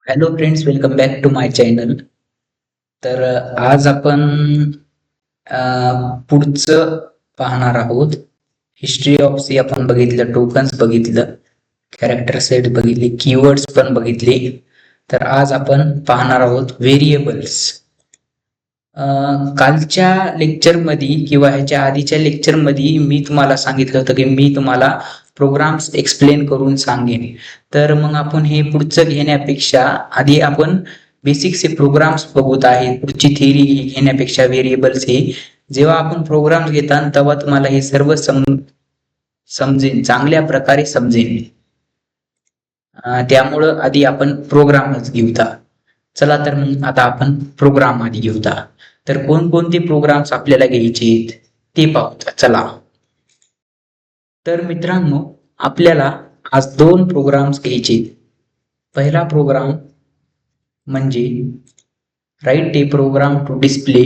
Hello friends, welcome back to my channel. तर आज आपण पुढचं पाहणार आहोत. हिस्ट्री ऑफ सी आपण बघितलं, टोकन्स बघितलं, कॅरेक्टर सेट बघितले, कीवर्ड्स पण बघितले. तर आज आपण पाहणार आहोत व्हेरिएबल्स. कालच्या लेक्चरमध्ये किंवा ह्याच्या आधीच्या लेक्चरमध्ये मी तुम्हाला सांगितलं होतं की मी तुम्हाला प्रोग्राम्स एक्सप्लेन करून सांगेन. तर मग आपण हे पुढचं घेण्यापेक्षा आधी आपण बेसिक्स हे प्रोग्राम्स बघत आहे. पुढची थिअरी घेण्यापेक्षा व्हेरिएबल्स हे जेव्हा आपण प्रोग्राम्स घेता तेव्हा तुम्हाला हे सर्व समजेन, चांगल्या प्रकारे समजेन. त्यामुळं आधी आपण प्रोग्रामच घेऊता. चला तर मग आता आपण प्रोग्राम आधी घेऊता. तर कोणकोणते प्रोग्राम्स आपल्याला घ्यायचे ते पाहूया. चला तर मित्रांनो, आपल्याला आज दोन प्रोग्राम्स घ्यायचे. पहिला प्रोग्राम म्हणजे write a program to display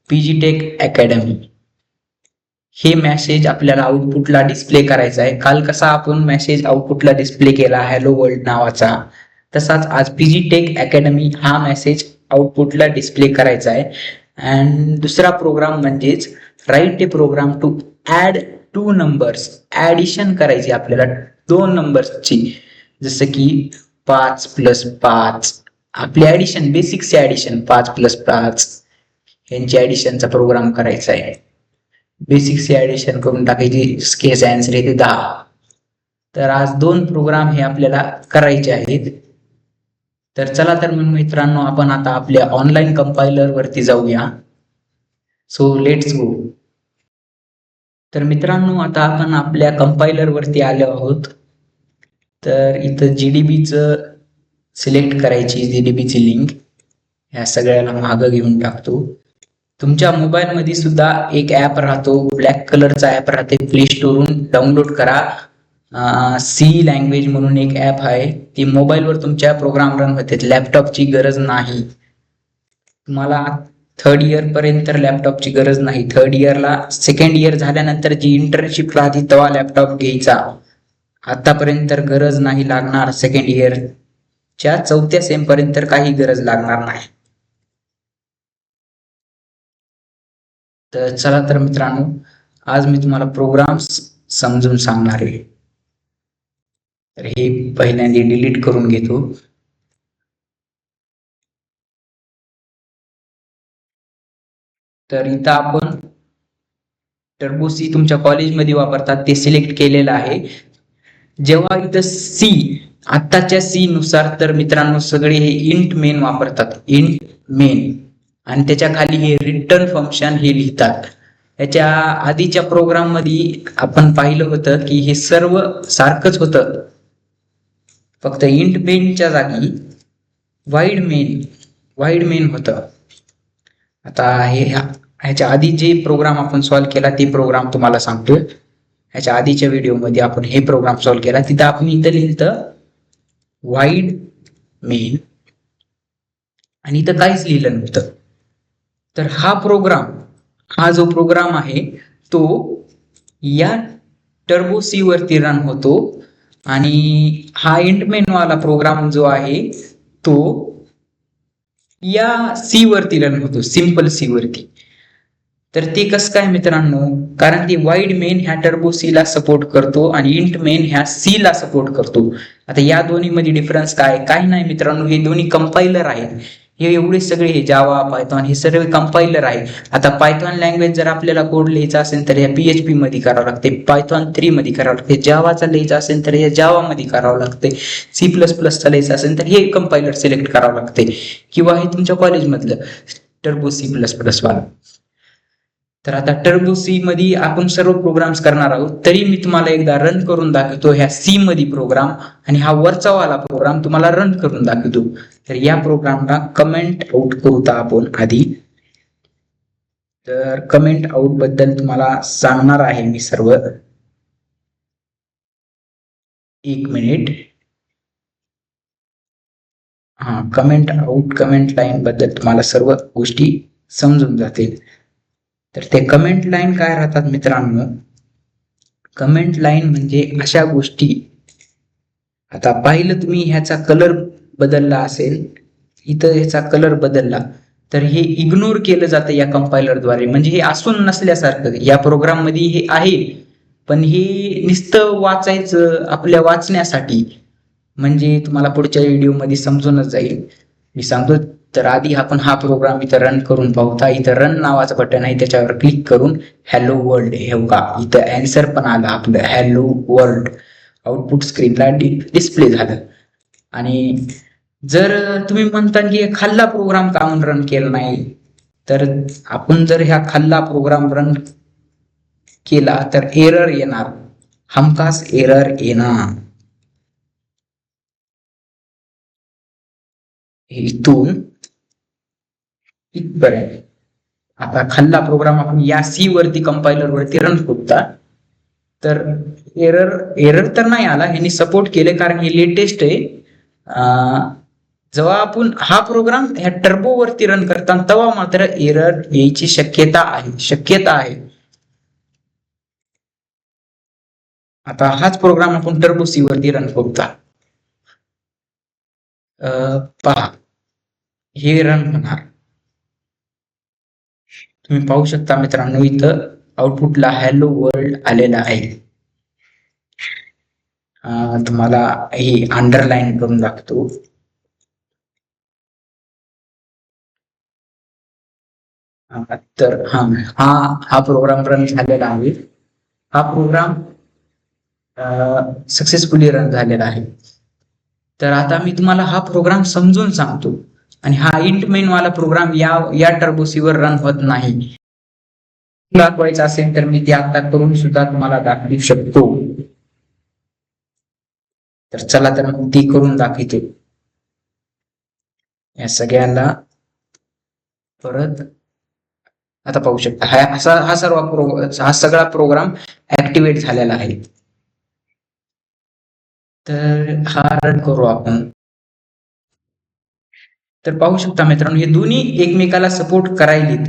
PGTech Academy. हे मेसेज आपल्याला आउटपुटला डिस्प्ले करायचा आहे. काल कसा आपण मेसेज आउटपुटला डिस्प्ले केला हॅलो वर्ल्ड नावाचा, तसाच आज पीजीटेक अकॅडमी हा मेसेज आउटपुटला डिस्प्ले करायचा आहे. अँड दुसरा प्रोग्राम म्हणजेच write a program to add two numbers. Addition करायची आपल्याला दोन नंबर्सची, जसं की 5+5. आपली ऍडिशन, बेसिकचे ऍडिशन 5+5 यांची ऍडिशनचा प्रोग्राम करायचा आहे. बेसिकचे ऍडिशन करून टाकायची, स्केच आन्सर येते 10. तर आज दोन प्रोग्राम हे आपल्याला करायचे आहेत. तर चला तर मग मित्रांनो, आपण आता आपल्या ऑनलाईन कंपायलर वरती जाऊया. So let's go. तर मित्रांनो, आता आपण आपल्या कंपायलर वरती आलो आहोत. तर इथं जीडीबीचं सिलेक्ट करायची, जीडीबीची लिंक ह्या सगळ्याला मागं घेऊन टाकतो. तुमच्या मोबाईलमध्ये सुद्धा एक ऍप राहतो, ब्लॅक कलरचा ऍप राहते, प्ले स्टोरवरून डाउनलोड करा. सी लँग्वेज म्हणून एक ऍप आहे, ती मोबाईलवर तुमच्या प्रोग्राम रन होते. लॅपटॉपची गरज नाही तुम्हाला. थर्ड इयर पर्यंत लॅपटॉपची गरज नाही. थर्ड इयरला, सेकंड इयर झाल्यानंतर जी इंटर्नशिप राहते तेव्हा लॅपटॉप घ्यायचा. आतापर्यंत गरज नाही लागणार. सेकंड इयरच्या चौथ्या सेम पर्यंत काही गरज लागणार नाही. तर चला तर मित्रांनो, आज मी तुम्हाला प्रोग्राम्स समजून सांगणार आहे. तर हे पहिल्यांदा डिलीट करून घेतो. तर इथं आपण टर्बो सी तुमच्या कॉलेजमध्ये वापरतात ते सिलेक्ट केलेलं आहे. जेव्हा इथं सी, आत्ताच्या सी नुसार तर मित्रांनो सगळे हे इंट मेन वापरतात, इंट मेन. आणि त्याच्या खाली हे रिटर्न फंक्शन हे लिहितात. याच्या आधीच्या प्रोग्राम मध्ये आपण पाहिलं होतं की हे सर्व सारखंच होतं, फक्त इंट मेनच्या जागी वाईड मेन होतं. आता ह्याच्या आधी जे प्रोग्राम आपण सॉल्व्ह केला ते प्रोग्राम तुम्हाला सांगतोय. ह्याच्या आधीच्या व्हिडिओमध्ये आपण हे प्रोग्राम सॉल्व्ह केला, तिथं आपण इथं लिहिलं वाईड मेन आणि इथं काहीच लिहिलं नव्हतं. तर हा जो प्रोग्राम आहे तो या टर्बो सी वरती रन होतो. आणि हा इंटमेन वाला प्रोग्राम जो आहे तो या सी वरती रन होतो, सिंपल सी वरती. तर ते कसं काय मित्रांनो, कारण की वाईड मेन ह्या टर्बो सी ला सपोर्ट करतो आणि इंट मेन ह्या सी ला सपोर्ट करतो. आता या दोन्ही मध्ये डिफरन्स काय? काही नाही मित्रांनो, हे दोन्ही कंपायलर आहेत. हे एवढे सगळे, हे जावा, पायथॉन, हे सर्व कंपायलर आहे. आता पायथॉन लँग्वेज जर आपल्याला कोड लिहायचा असेल तर या PHP मध्ये करावं लागते, पायथॉन 3 मध्ये करावं लागते. जावाचा लिहायचा असेल तर या जावा मध्ये करावं लागते. C++चा लिहायचा असेल तर हे कंपायलर सिलेक्ट करावं लागते, किंवा हे तुमच्या कॉलेजमधलं टर्बो C++ वाला. तर आता टर्बो सी मध्ये आपण सर्व प्रोग्राम्स करणार आहोत. तरी मी तुम्हाला एकदा रन करून दाखवतो ह्या सी मध्ये प्रोग्राम, आणि हा वरचा वाला प्रोग्राम तुम्हाला रन करून दाखवतो. तर या प्रोग्रामला कमेंट आउट करूता आपण आधी. तर कमेंट आउट बद्दल तुम्हाला सांगणार आहे मी सर्व. एक minute. Comment out, comment line बद्दल तुम्हाला सर्व गोष्टी समजून जातील. तर ते कमेंट लाईन काय राहतात मित्रांनो? कमेंट लाईन म्हणजे अशा गोष्टी, आता पाहिलं तुम्ही ह्याचा कलर बदलला असेल, इथं ह्याचा कलर बदलला, तर हे इग्नोर केलं जातं या कंपायलरद्वारे. म्हणजे हे असून नसल्यासारखं या प्रोग्राम मध्ये हे आहे, पण हे नुसतं वाचायचं आपल्या वाचण्यासाठी. म्हणजे तुम्हाला पुढच्या व्हिडिओ मध्ये समजूनच जाईल, मी सांगतो. तर आधी आपण हा प्रोग्राम इथं रन करून पाहूया. इथं रन नावाचं बटन आहे, त्याच्यावर क्लिक करून हॅलो वर्ल्ड हे बघा, इथं अँसर पण आलं आपलं हॅलो वर्ल्ड. आउटपुट स्क्रीनला डिस्प्ले झालं. आणि जर तुम्ही म्हणता की खाल्ला प्रोग्राम का म्हणून रन केला नाही, तर आपण जर ह्या खाल्ला प्रोग्राम रन केला तर एरर येणार, हमखास एरर येणार. इथून इथपर्यंत आता खाल्ला प्रोग्राम आपण या सी वरती कंपायलर वरती रन करूया, तर एरर एरर तर नाही आला. ह्यांनी सपोर्ट केले कारण हे लेटेस्ट आहे. जेव्हा आपण हा प्रोग्राम ह्या टर्बो वरती रन करता तेव्हा मात्र एरर यायची शक्यता आहे. आता हाच प्रोग्राम आपण टर्बो सी वरती रन करूया. पहा, हे रन होणार. तुम्ही पाहू शकता मित्रांनो, इथं आउटपुटला हॅलो वर्ल्ड आलेला आहे. तुम्हाला हे अंडरलाईन करून दाखवतो. तर हा प्रोग्राम रन झालेला आहे. हा प्रोग्राम सक्सेसफुली रन झालेला आहे. तर आता मी तुम्हाला हा प्रोग्राम समजून सांगतो. आणि हा इंट मेन वाला प्रोग्राम या टर्बोसीवर रन होत नाही. दाखवायचं असेल तर मी ते आता करून सुद्धा तुम्हाला दाखवू शकतो. तर चला तर मग ती करून दाखवतो. या सगळ्यांना परत आता पाहू शकता, हा सगळा प्रोग्राम ऍक्टिव्हेट झालेला आहे. तर हा रन करू आपण. तर पाहू शकता मित्रांनो, हे दोन्ही एकमेकाला सपोर्ट करायलेत.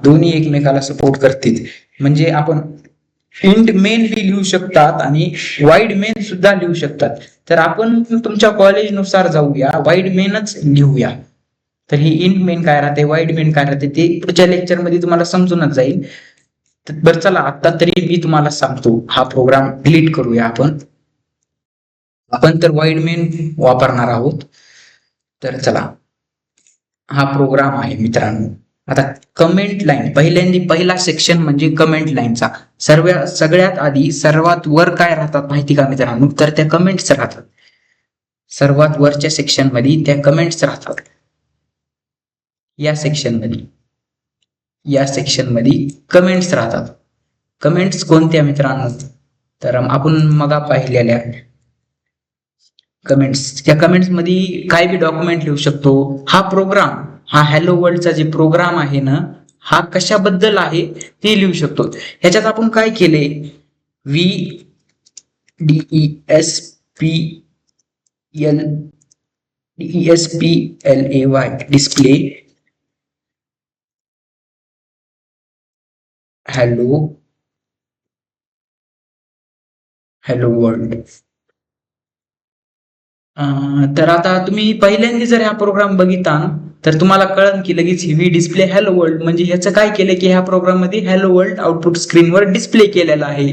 दोन्ही एकमेकाला सपोर्ट करतील. म्हणजे आपण इंट मेन बी लिहू शकतात आणि वाईड मेन सुद्धा लिहू शकतात. तर आपण तुमच्या कॉलेज नुसार जाऊया, वाईड मेनच लिहूया. तर ही इंट मेन काय राहते, वाईड मेन काय राहते, ते पुढच्या लेक्चर मध्ये तुम्हाला समजूनच जाईल. बरं चला, आता तरी मी तुम्हाला सांगतो. हा प्रोग्राम डिलीट करूया आपण तर वाईड मेन वापरणार आहोत. तर चला, हा प्रोग्राम आहे मित्रांनो. आता कमेंट लाईन पहिला सेक्शन म्हणजे कमेंट लाईनचा. सगळ्यात आधी सर्वात वर काय राहतात माहिती का मित्रांनो, तर त्या कमेंट्स राहतात. सर्वात वरच्या सेक्शन मध्ये त्या कमेंट्स राहतात. या सेक्शन मध्ये कमेंट्स राहतात. कमेंट्स कोणत्या मित्रांनो, तर आपण मग पाहिलेल्या कमेंट्स. त्या कमेंट्स मध्ये काय बी डॉक्युमेंट लिहू शकतो. हा हॅलो वर्ल्डचा जे प्रोग्राम आहे ना, हा कशाबद्दल आहे ते लिहू शकतो. ह्याच्यात आपण काय केले, DESPLAY डिस्प्ले हॅलो वर्ल्ड. तर आता तुम्ही पहिल्यांदा जर हा प्रोग्राम बघितला तर तुम्हाला कळन की लगेच व्ही डिस्प्ले हॅलो वर्ल्ड म्हणजे ह्याचं काय केलं की ह्या प्रोग्राम मध्ये हॅलो वर्ल्ड आउटपुट स्क्रीनवर डिस्प्ले केलेला आहे.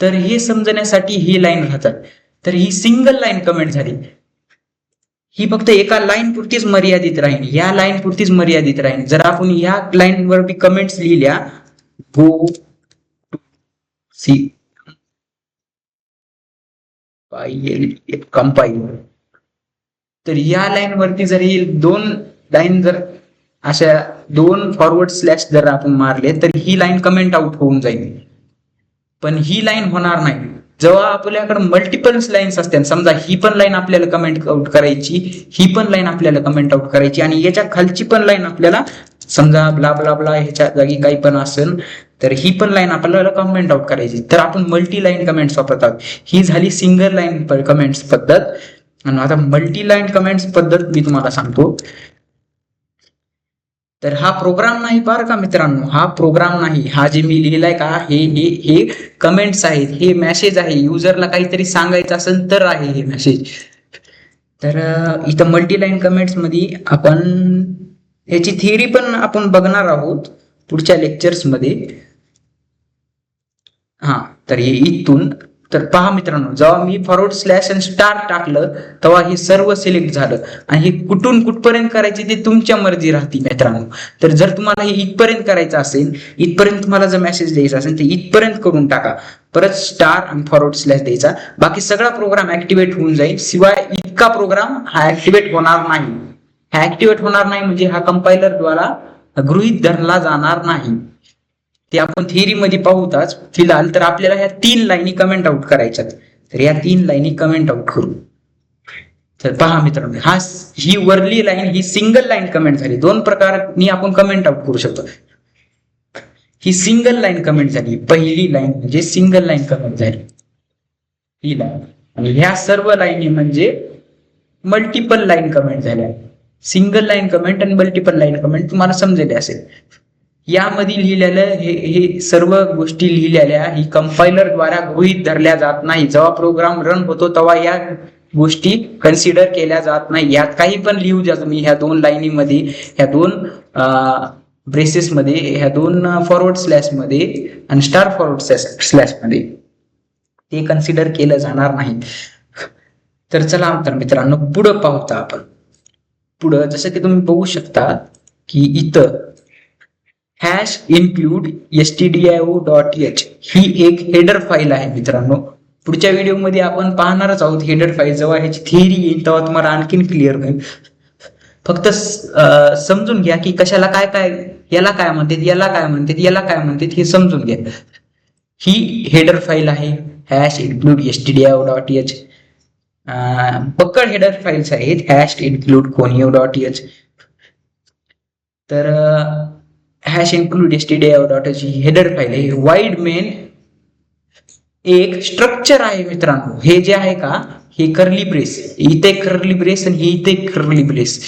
तर हे समजण्यासाठी ही लाईन राहतात. तर ही सिंगल लाईन कमेंट झाली, ही फक्त एका लाईन पुरतीच मर्यादित राहील, या लाईन पुरतीच मर्यादित राहील. जर आपण या लाईन वर बी कमेंट्स लिहिल्या, गो सी कंपाईल, तर या लाईन वरती जर ही दोन लाईन जर अशा दोन फॉरवर्ड स्लॅश जर आपण मारले तर ही लाईन कमेंट आउट होऊन जाईल. पण ही लाईन होणार नाही. जेव्हा आपल्याकडे मल्टिपल लाईन्स असतात, समजा ही पण लाईन आपल्याला कमेंट आउट करायची, ही पण लाईन आपल्याला कमेंट आउट करायची, आणि याच्या खालची पण लाईन आपल्याला, समजा ब्ला ब्ला ब्ला ह्याच्या जागी काही पण असेल तर ही पण लाईन आपल्याला कमेंट आउट करायची. तर आपण मल्टी लाईन कमेंट्स वापरतात. ही झाली सिंगल लाईन कमेंट्स पद्धत. आणि आता मल्टी लाईन कमेंट्स पद्धत मी तुम्हाला सांगतो. तर हा प्रोग्राम नाही बरं का मित्रांनो, हा प्रोग्राम नाही. हा जे मी लिहिलाय का हे हे हे कमेंट्स आहेत, हे मेसेज आहे. युजरला काहीतरी सांगायचं असेल तर आहे हे मेसेज. तर इथं मल्टीलाईन कमेंट्स मध्ये आपण याची थिअरी पण आपण बघणार आहोत पुढच्या लेक्चर्स मध्ये. हा, तर हे इथून तर पहा मित्रांनो, जेव्हा मी फॉरवर्ड स्लॅश आणि स्टार टाकलं तेव्हा हे सर्व सिलेक्ट झालं. आणि हे कुठून कुठपर्यंत करायचे ते तुमच्या मर्जी राहते मित्रांनो. तर जर तुम्हाला हे इथपर्यंत करायचं असेल, इथपर्यंत तुम्हाला जर मेसेज द्यायचा असेल तर इथपर्यंत करून टाका. परत स्टार आणि फॉरवर्ड स्लॅश द्यायचा. बाकी सगळा प्रोग्राम ऍक्टिव्हेट होऊन जाईल, शिवाय इतका प्रोग्राम हा ऍक्टिव्हेट होणार नाही. हा ऍक्टिव्हेट होणार नाही म्हणजे हा कंपायलर द्वारा गृहीत धरला जाणार नाही. ते आपण थिअरी मध्ये पाहूताच. फिलहाल तर आपल्याला ह्या 3 लाईनी कमेंट आउट करायच्यात. तर या 3 लाईनी कमेंट आउट करू. तर पहा मित्रांनो, ही वरली लाईन ही सिंगल लाईन कमेंट झाली. 2 प्रकारांनी आपण कमेंट आउट करू शकतो. ही सिंगल लाईन कमेंट झाली, पहिली लाईन म्हणजे सिंगल लाईन कमेंट झाली ही लाईन. आणि ह्या सर्व लाईनी म्हणजे मल्टिपल लाईन कमेंट झाल्या. सिंगल लाईन कमेंट आणि मल्टिपल लाईन कमेंट तुम्हाला समजले असेल. यामध्ये लिहिलेलं हे सर्व गोष्टी लिहिलेल्या ही कंपायलर द्वारा गृहीत धरल्या जात नाही. जेव्हा प्रोग्राम रन होतो तेव्हा या गोष्टी कन्सिडर केल्या जात नाही. यात काही पण लिहू द्या तुम्ही, ह्या 2 लाईनीमध्ये, ह्या 2 ब्रेसेस मध्ये, ह्या 2 फॉरवर्ड स्लॅश मध्ये आणि स्टार फॉरवर्ड स्लॅश मध्ये, ते कन्सिडर केलं जाणार नाही. तर चला तर मित्रांनो पुढं पाहूता आपण. पुढं जसं की तुम्ही बघू शकता की इथं हॅश इन्क्लूड stdio.h ही एक हेडर फाईल आहे मित्रांनो. पुढच्या व्हिडिओमध्ये आपण पाहणारच आहोत हेडर फाईल. जेव्हा ह्याची थिअरी येईल तेव्हा तुम्हाला आणखीन क्लिअर होईल. फक्त समजून घ्या की कशाला काय काय, याला काय म्हणतात, याला काय म्हणतात, याला काय म्हणतात हे समजून घ्या. ही हेडर फाईल आहे हॅश इन्क्लूड stdio.h. पकड हेडर फाईल्स आहेत हॅश इन्क्लूड conio.h. तर हॅश इन्क्लूड stdio.h ही हेडर फाईल आहे. वाईड मेन एक स्ट्रक्चर आहे मित्रांनो. हे जे आहे का, हे कर्ली ब्रेस, इथे कर्ली ब्रेस आणि इथे कर्ली ब्रेस,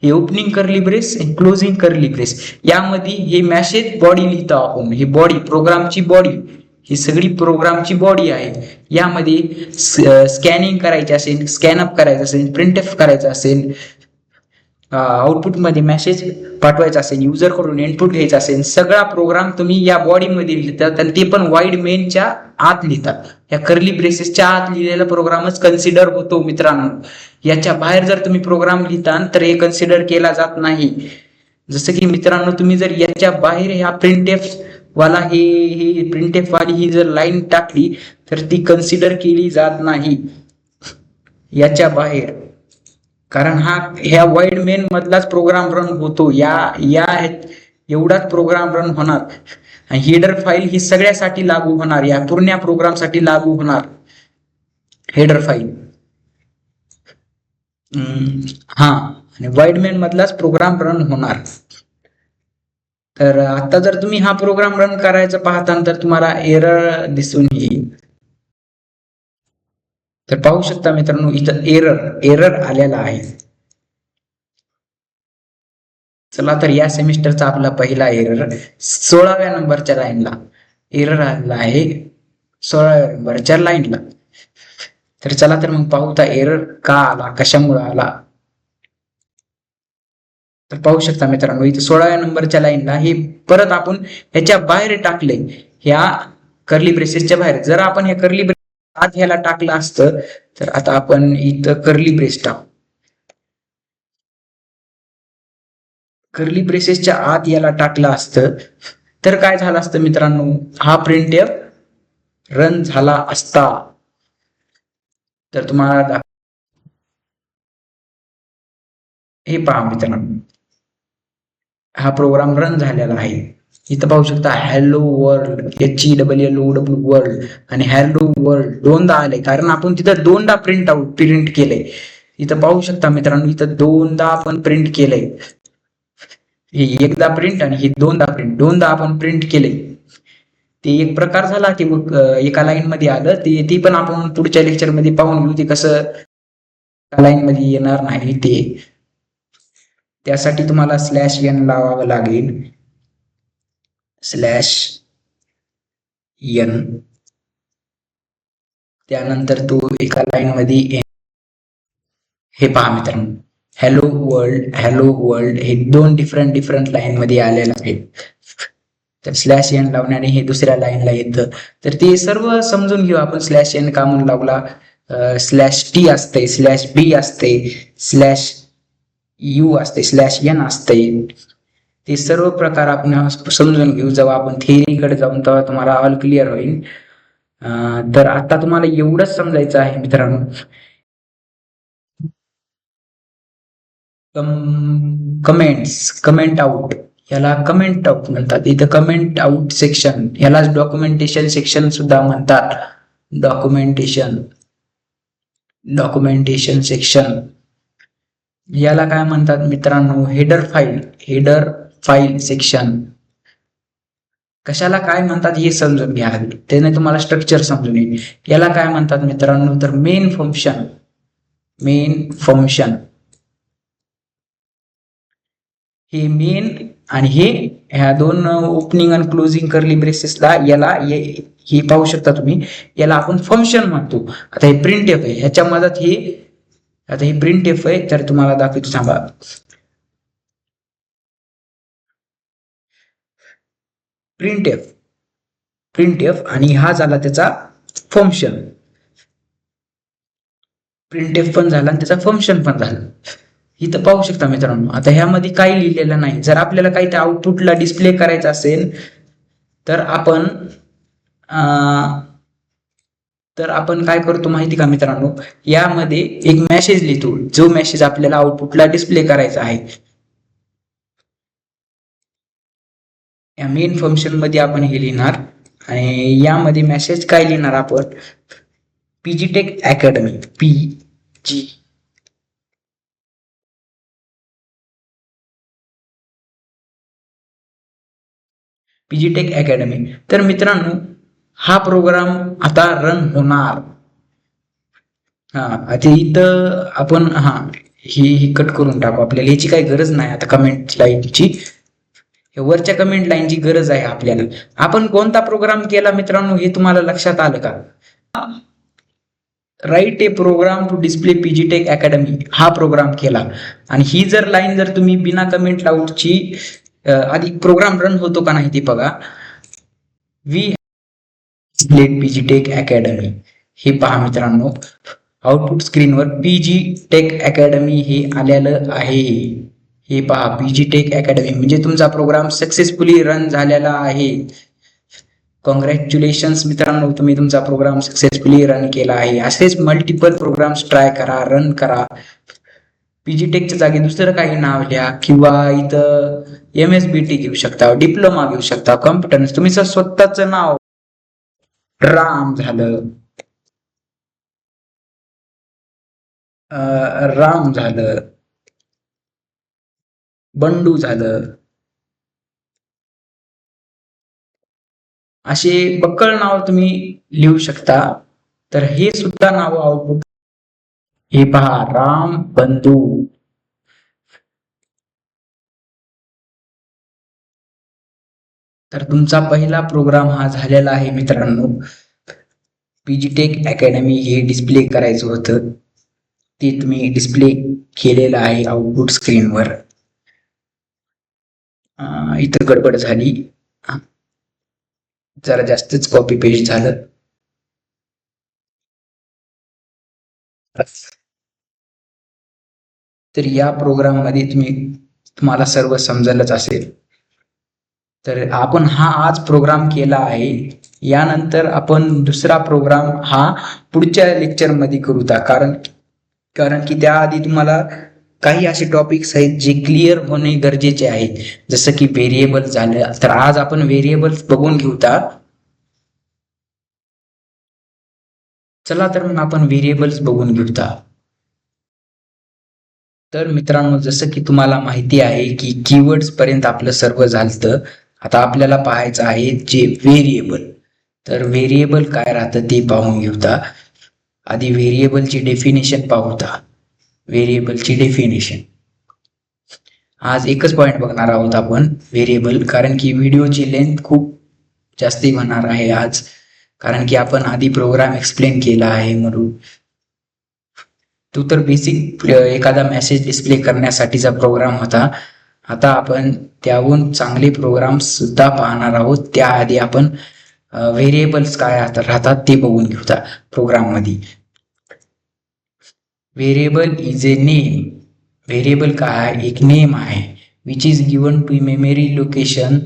हे ओपनिंग कर्ली ब्रेस आणि क्लोजिंग कर्ली ब्रेस. यामध्ये हे मेसेज बॉडी लिहितो आपण. ही बॉडी प्रोग्रामची बॉडी, ही सगळी प्रोग्रामची बॉडी आहे. यामध्ये स्कॅनिंग करायची असेल, स्कॅनअप करायचं असेल, प्रिंटएफ करायचं असेल, आउटपुट मध्ये मेसेज पाठवायचा असेल, युजर कडून इनपुट घ्यायचा असेल, सगळा प्रोग्राम तुम्ही या बॉडी मध्ये लिहितात. आणि ते पण वाईड मेनच्या आत लिहितात. या कर्ली ब्रेसेसच्या आत लिहिलेला प्रोग्रामच कन्सिडर होतो मित्रांनो. याच्या बाहेर जर तुम्ही प्रोग्राम लिहिता तर हे कन्सिडर केला जात नाही. जसं की मित्रांनो, तुम्ही जर याच्या बाहेर ह्या प्रिंटएफ वाला हे प्रिंटएफ वाली ही जर लाईन टाकली तर ती कन्सिडर केली जात नाही याच्या बाहेर. कारण ह्या वाईड मेन मधलाच प्रोग्राम रन होतो. या एवढाच प्रोग्राम रन होणार. हेडर फाईल ही सगळ्यासाठी लागू होणार, या पूर्ण प्रोग्राम साठी लागू होणार हेडर फाईल. हा, आणि वाईड मेन मधलाच प्रोग्राम रन होणार. तर आता जर तुम्ही हा प्रोग्राम रन करायचा पाहता तर तुम्हाला एरर दिसून येईल. तर पाहू शकता मित्रांनो, इथं एरर आलेला आहे. चला तर या सेमिस्टरचा आपला पहिला एरर 16व्या नंबरच्या लाईनला एरर आलेला आहे, 16व्या नंबरच्या लाईनला. तर चला तर मग पाहूता एरर का आला, कशामुळे आला. तर पाहू शकता मित्रांनो, इथे 16व्या नंबरच्या लाईनला हे परत आपण ह्याच्या बाहेर टाकले, ह्या कर्ली ब्रेसेसच्या बाहेर. जर आपण ह्या कर्ली ब्रेस आत ह्याला टाकलं असतं तर आता आपण इथं कर्ली ब्रेस टाकू. कर्ली ब्रेसेसच्या आत याला टाकलं असतं तर काय झालं असतं मित्रांनो, हा प्रिंटएफ रन झाला असता. तर तुम्हाला हे पहा मित्रांनो, हा प्रोग्राम रन झालेला आहे. इथं पाहू शकता हॅलो वर्ल्ड, HELLOW वर्ल्ड आणि हॅलो वर्ल्ड दोनदा आले, कारण आपण तिथं दोनदा प्रिंट केलंय. इथं पाहू शकता मित्रांनो, इथं दोनदा आपण प्रिंट केलंय. हे एकदा प्रिंट आणि हे दोनदा आपण प्रिंट केले. ते एक प्रकार झाला की मग एका लाईन मध्ये आलं. ते पण आपण पुढच्या लेक्चर मध्ये पाहून घेऊ ते कसं लाईन मध्ये येणार नाही ते. त्यासाठी तुम्हाला /n लावावं लागेल, /n. त्यानंतर तो एका लाईन मध्ये हे पहा मित्रांनो, हॅलो वर्ल्ड हे 2 डिफरंट लाईन मध्ये आलेलं आहे. तर /n लावण्याने हे दुसऱ्या लाईनला येतं. तर ते सर्व समजून घेऊ आपण. /n का म्हणून लावला, /t असते, /b असते, /u असते, /n असते. ते सर्व प्रकार आपण समजून घेऊ. जेव्हा आपण थिअरीकडे जाऊन तेव्हा तुम्हाला ऑल क्लिअर होईल. तर आता तुम्हाला एवढंच समजायचं आहे मित्रांनो, कमेंट आउट, याला कमेंट आउट म्हणतात. इथं कमेंट आउट सेक्शन, यालाच डॉक्युमेंटेशन सेक्शन सुद्धा म्हणतात. डॉक्युमेंटेशन सेक्शन याला काय म्हणतात मित्रांनो, हेडर फाईल सेक्शन. कशाला काय म्हणतात हे समजून घ्या, त्याने तुम्हाला स्ट्रक्चर समजून येईल. याला काय म्हणतात मित्रांनो, तर मेन फंक्शन. हे मेन आणि ह्या 2 ओपनिंग आणि क्लोजिंग कर्ली ब्रेसेसला याला हे पाहू शकता तुम्ही, याला आपण फंक्शन म्हणतो. आता हे प्रिंटएफ आहे, ह्याच्या मधात हे प्रिंटएफ आहे. तर तुम्हाला दाखवतो थांबा. प्रिंटएफ आणि हा झाला त्याचा फंक्शन. प्रिंटएफ पण झाला आणि त्याचा फंक्शन पण झाला. इथं पाहू शकता मित्रांनो. आता ह्यामध्ये काही लिहिलेलं नाही. जर आपल्याला काही त्या आउटपुटला डिस्प्ले करायचं असेल तर आपण काय करतो माहिती का मित्रांनो, यामध्ये एक मेसेज लिहितो, जो मेसेज आपल्याला आउटपुटला डिस्प्ले करायचा आहे. या मेन फंक्शन मध्ये आपण हे लिहिणार आणि यामध्ये मेसेज काय लिहिणार आपण, पीजीटेक अकॅडमी, पीजीटेक अकॅडमी. तर मित्रांनो हा प्रोग्राम आता रन होणार. आता इथं आपण ही कट करून टाकू, आपल्याला याची काही गरज नाही आता. कमेंट लाईनची, वरच्या कमेंट लाईनची गरज आहे आपल्याला. आपण कोणता प्रोग्राम केला मित्रांनो हे तुम्हाला लक्षात आलं का? Write a program to display PGTech academy हा प्रोग्राम केला. आणि ही जर लाईन जर तुम्ही बिना कमेंट लाऊटची आधी प्रोग्राम रन होतो का नाही ते बघा. वी डिस्प्लेड पीजीटेक अकॅडमी, हे पहा मित्रांनो, आउटपुट स्क्रीनवर पीजीटेक अकॅडमी हे आलेलं आहे. हे पहा, पीजीटेक अकॅडमी म्हणजे तुमचा प्रोग्राम सक्सेसफुली रन झालेला आहे. कॉंग्रॅच्युलेशन्स मित्रांनो, तुम्ही तुमचा प्रोग्राम सक्सेसफुली रन केला आहे. असेच मल्टिपल प्रोग्राम्स ट्राय करा, रन करा. पीजीटेकच्या जागी दुसरं काही नाव लिहा किंवा इथं MSBT घेऊ शकता, डिप्लोमा घेऊ शकता, कॉम्प्युटर, तुम्ही स्वतःच नाव, राम झालं, बंडू झालं, असे बक्कळ नाव तुम्ही लिहू शकता. तर हे सुद्धा नाव आउटपुट, हे पहा, राम बंधू. तर तुमचा पहिला प्रोग्राम हा झालेला आहे मित्रांनो. पीजीटेक अकॅडमी हे डिस्प्ले करायचं होतं, ते तुम्ही डिस्प्ले केलेलं आहे आउटपुट स्क्रीनवर. इथं गडबड झाली, जरा जास्तच कॉपी पेस्ट झालं. तर या प्रोग्राम मध्ये तुम्हाला सर्व समजलंच असेल. तर आपण हा आज प्रोग्राम केला आहे. यानंतर आपण दुसरा प्रोग्राम हा पुढच्या लेक्चर मध्ये करूया, कारण की त्याआधी तुम्हाला काही असे टॉपिक्स आहेत जे क्लिअर होणे गरजेचे आहे, जसं की व्हेरिएबल झालं. तर आज आपण व्हेरिएबल्स बघून घेऊया. चला तर मग आपण व्हेरिएबल्स बघून घेऊया. तर मित्रांनो, जसं की तुम्हाला माहिती आहे की कीवर्ड्स पर्यंत आपलं सर्व झालं. आता आपल्याला पाहायचं आहे जे व्हेरिएबल. तर व्हेरिएबल काय राहतं ते पाहून घेऊया. आधी व्हेरिएबलची डेफिनेशन पाहूया. व्हेरिएबलची डेफिनेशन, आज एकच पॉइंट बघणार आहोत आपण व्हेरिएबल, कारण की व्हिडिओची लेंथ खूप जास्ती होणार आहे आज, कारण की आपण आधी प्रोग्राम एक्सप्लेन केला आहे म्हणून. तो तर बेसिक एखादा मेसेज डिस्प्ले करण्यासाठीचा प्रोग्राम होता. आता आपण त्याहून चांगले प्रोग्राम सुद्धा पाहणार आहोत. त्याआधी आपण व्हेरिएबल्स काय राहतात ते बघून घेऊया प्रोग्राम मध्ये. Variable is a name. Variable काय आहे? एक नेम आहे which is given to memory location.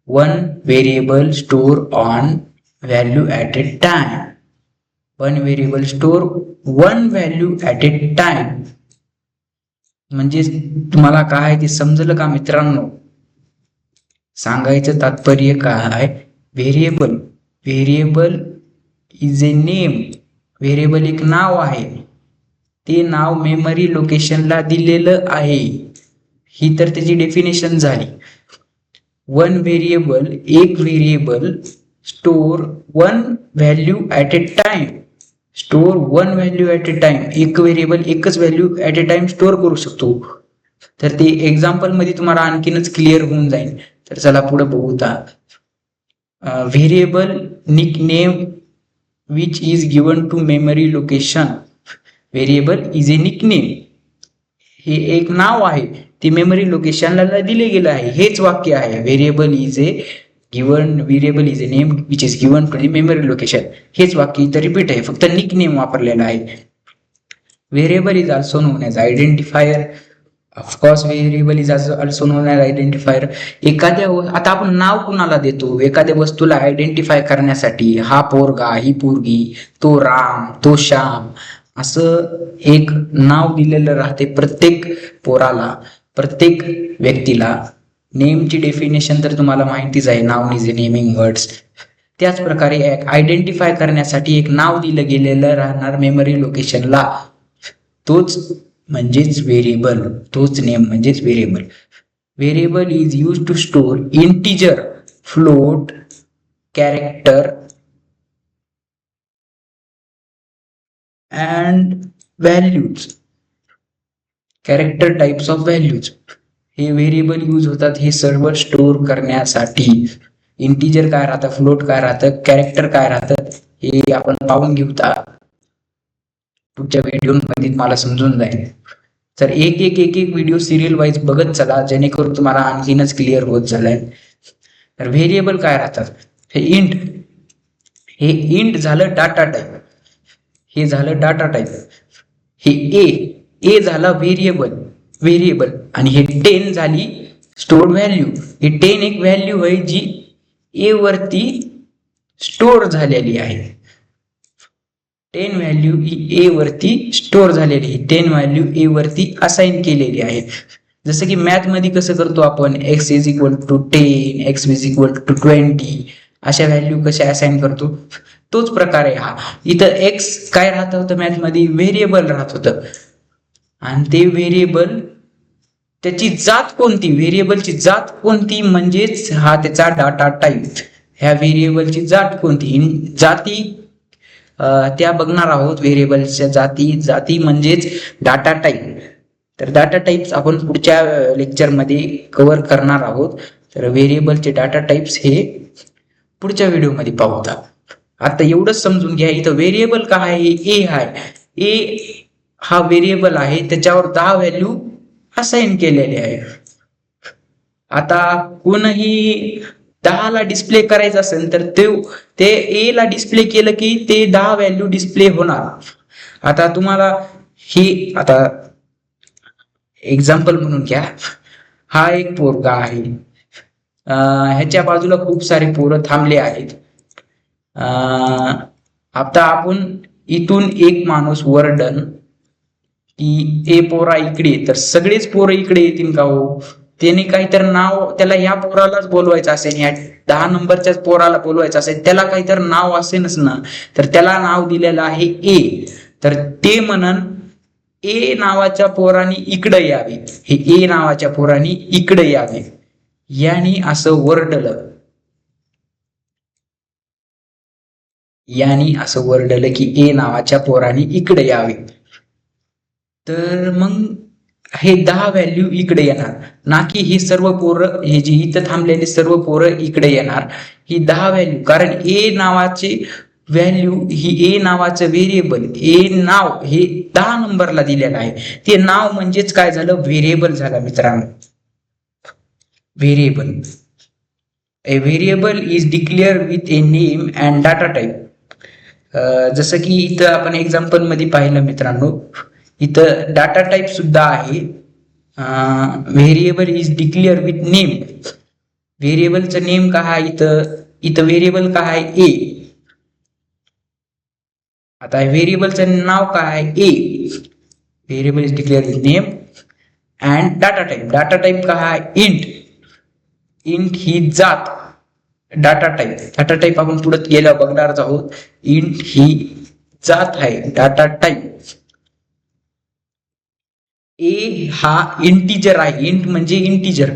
One variable store on value at a time. One variable store one value at a time. म्हणजे तुम्हाला काय ते समजलं का मित्रांनो? सांगायचं तात्पर्य काय? Variable, variable is a name. Variable एक नाव आहे, ते नाव मेमरी लोकेशनला दिलेलं आहे. ही तर त्याची डेफिनेशन झाली. वन व्हेरिएबल, एक variable store one value at a time. Store one value at a time. एक व्हेरिएबल एकच value at a time store करू शकतो. तर ते एक्झाम्पल मध्ये तुम्हाला आणखीनच क्लिअर होऊन जाईल. तर चला पुढे बघूया. Variable nick name which is given to memory location. Variable is a nick name. हे एक नाव आहे, ते मेमरी लोकेशनला दिले गेलं आहे. हेच वाक्य आहे. Variable is a given, variable is a name which is given to the memory location. हेच वाक्य इथं रिपीट आहे, फक्त निक नेम वापरलेला आहे. Variable is also known as identifier. Of course variable is also known as identifier. आता आपण नाव कुणाला देतो? एखाद्या वस्तूला आयडेंटिफाय करण्यासाठी. हा पोरगा, ही पोरगी, तो राम, तो श्याम, असं एक नाव दिलेलं राहते प्रत्येक पोराला, प्रत्येक व्यक्तीला. नेमची डेफिनेशन तर तुम्हाला माहितीच आहे. नाव इज ए नेमिंग वर्ड्स. त्याच प्रकारे आयडेंटिफाय करण्यासाठी एक नाव दिलं गेलेलं राहणार मेमरी लोकेशनला. तोच म्हणजेच व्हेरिएबल, तोच नेम म्हणजेच variable. Variable is use to store integer, float, character and values. Character types of values हे व्हेरिएबल यूज होतात हे सर्व स्टोर करण्यासाठी. इंटिजर काय राहतं, फ्लोट काय राहतं, कॅरेक्टर काय राहतं हे आपण पाहून घेऊया पुढच्या व्हिडिओमध्ये, मला समजून जाईल. तर एक एक एक एक व्हिडिओ सिरियल वाईज बघत चला, जेणेकरून तुम्हाला आणखीनच क्लिअर होत जाईल. तर व्हेरिएबल काय राहतात? हे इंट, हे इंट झालं डाटा टाईप, हे झालं डाटा टाईप. हे ए झाला व्हेरिएबल, व्हेरिएबल, आणि हे 10 झाली स्टोर्ड व्हॅल्यू. हे 10 एक व्हॅल्यू आहे जी ए वरती स्टोर झालेली आहे. 10 व्हॅल्यू ए वरती स्टोर झालेली आहे. 10 व्हॅल्यू ए वरती असाइन केलेली आहे. जसं की मॅथ मध्ये कसं करतो आपण, x is equal to 10, x is equal to 20, अशा व्हॅल्यू कशा असाइन करतो, तोच प्रकार आहे हा. इथं x काय राहत होतं मॅथ मध्ये? व्हेरिएबल राहत होतं. आणि ते व्हेरिएबल त्याची जात कोणती, व्हेरिएबलची जात कोणती, म्हणजेच हा त्याचा डाटा टाईप. ह्या व्हेरिएबलची जात कोणती, जाती त्या बघणार आहोत. व्हेरिएबलच्या जाती, जाती म्हणजेच डाटा टाईप. तर डाटा टाइप्स आपण पुढच्या लेक्चरमध्ये कव्हर करणार आहोत. तर व्हेरिएबलचे डाटा टाइप्स हे पुढच्या व्हिडिओमध्ये पाहूया. आता एवढंच समजून घ्या, इथं व्हेरिएबल काय आहे? ए आहे. ए हा व्हेरिएबल आहे, त्याच्यावर 10 व्हॅल्यू असाइन केलेले आहे. आता कोणही 10 ला डिस्प्ले करायचं असेल तर ते ए ला डिस्प्ले केलं की ते 10 व्हॅल्यू डिस्प्ले होणार. आता तुम्हाला ही, आता एक्झाम्पल म्हणून घ्या, हा एक पोरगा आहे, ह्याच्या बाजूला खूप सारे पोरं थांबले आहेत. आता आपण इथून एक माणूस वरडन की ए पोरा इकडे, तर सगळेच पोरं इकडे येतील का हो? त्याने काहीतरी नाव, त्याला या पोरालाच बोलवायचं असेल, या 10 नंबरच्याच पोराला बोलवायचं असेल, त्याला काहीतरी नाव असेलच ना. तर त्याला नाव दिलेलं आहे ए. तर ते म्हणन ए नावाच्या पोरानी इकडे यावे, हे ए नावाच्या पोरानी इकडे यावे, यानी असं वरडलं, यानी असं वरडलं की ए नावाच्या पोरानी इकडे यावे. तर मग हे 10 व्हॅल्यू इकडे येणार, ना की हे सर्व पोरं, हे जे इथं थांबलेले सर्व पोरं इकडे येणार. ही 10 व्हॅल्यू, कारण ए नावाचे व्हॅल्यू, ही ए नावाचं व्हेरिएबल, ए नाव हे 10 नंबरला दिलेलं आहे. ते नाव म्हणजेच काय झालं, व्हेरिएबल झालं मित्रांनो. Variable, A variable is declare with a name and data type. जसं की इथं आपण एक्झाम्पल मध्ये पाहिलं मित्रांनो, इथं डाटा टाईप सुद्धा आहे. Variable is declare with name. व्हेरिएबलचं नेम काय आहे इथं, इथं व्हेरिएबल काय आहे, ए. आता व्हेरिएबलचं नाव काय आहे, a. Variable is declare with name and data type. Data type काय आहे, इंट. इंट ही जात, डाटा टाईप. डाटा टाईप आपण पुढे गेल्यावर बघणारच आहोत. इंट ही जात आहे, डाटा टाईप. ए हा इंटिजर आहे. इंट म्हणजे इंटिजर.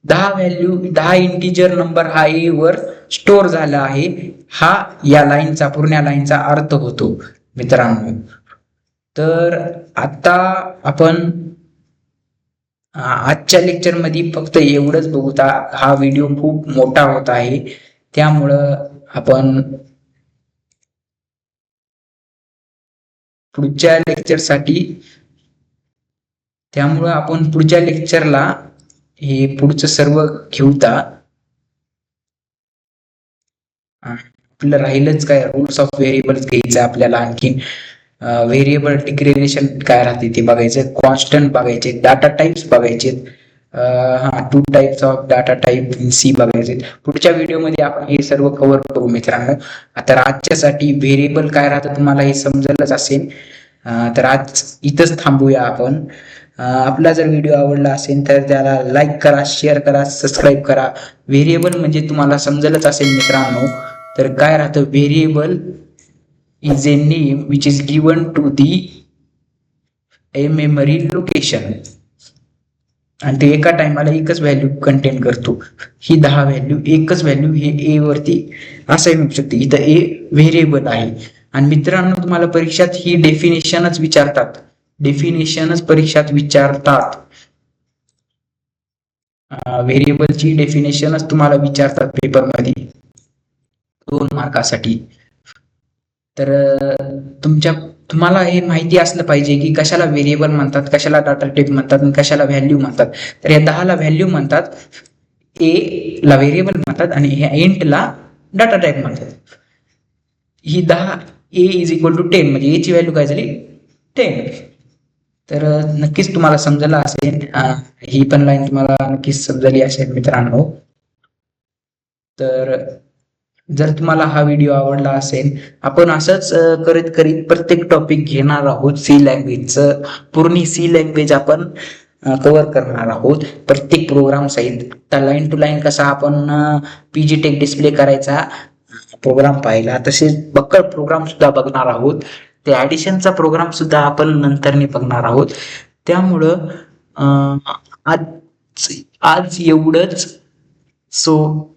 10 व्हॅल्यू, 10 इंटिजर नंबर हा ए वर स्टोअर झाला आहे. हा या लाईनचा, पूर्ण लाईनचा अर्थ होतो मित्रांनो. तर आता आपण आजच्या लेक्चर मध्ये फक्त एवढंच बघूता. हा व्हिडिओ खूप मोठा होत आहे, त्यामुळं आपण पुढच्या लेक्चरला हे पुढचं सर्व घेऊता. आपलं राहिलंच काय, रूल्स ऑफ व्हेरिएबल्स घ्यायचं आपल्याला. आणखीन व्हेरिएबल डिक्लेरेशन काय राहते ते बघायचं, कॉन्स्टंट बघायचे, डाटा टाइप्स बघायचे. 2 types of data type in C बघायचे. पुढच्या व्हिडिओमध्ये आपण हे सर्व कव्हर करू मित्रांनो. आता आजच्यासाठी व्हेरिएबल काय राहतं तुम्हाला हे समजलंच असेल. तर आज इथंच थांबूया आपण. आपला जर व्हिडिओ आवडला असेल तर त्याला लाईक करा, शेअर करा, सबस्क्राईब करा. व्हेरिएबल म्हणजे तुम्हाला समजलंच असेल मित्रांनो. तर काय राहतं, variable is a name which is given to a memory location, आणि ते एका टाइमाला एकच व्हॅल्यू कंटेन करतो. ही 10 व्हॅल्यू, एकच व्हॅल्यू हे ए वरती असाइन होऊ शकते. इथं ए व्हेरिएबल आहे. आणि मित्रांनो तुम्हाला परीक्षात ही डेफिनेशनच विचारतात. परीक्षात विचारतात. व्हेरिएबलची डेफिनेशनच तुम्हाला विचारतात पेपरमध्ये 2 मार्कासाठी. तर तुम्हाला हे माहिती असलं पाहिजे की कशाला व्हेरिएबल म्हणतात, कशाला डाटा टाइप म्हणतात आणि कशाला व्हॅल्यू म्हणतात. तर या 10 ला व्हॅल्यू म्हणतात, ए ला व्हेरिएबल म्हणतात आणि ह्या इंट ला डाटा टाइप म्हणतात. ही 10 ए इज इक्वल टू 10 म्हणजे ए ची व्हॅल्यू काय झाली, 10. तर नक्कीच तुम्हाला समजलं असेल. ही पण लाईन तुम्हाला नक्कीच समजली असेल मित्रांनो. तर जर तुम्हाला हा व्हिडिओ आवडला असेल, आपण असंच करीत प्रत्येक टॉपिक घेणार आहोत. सी लँग्वेजचं पूर्ण सी लँग्वेज आपण कव्हर करणार आहोत प्रत्येक प्रोग्राम सहित. तर लाईन टू लाईन कसा आपण पीजी टेक डिस्प्ले करायचा प्रोग्राम पाहिला, तसेच बक्कळ प्रोग्राम सुद्धा बघणार आहोत. ते ऍडिशनचा प्रोग्राम सुद्धा आपण नंतरनी बघणार आहोत. त्यामुळं आज एवढंच. सो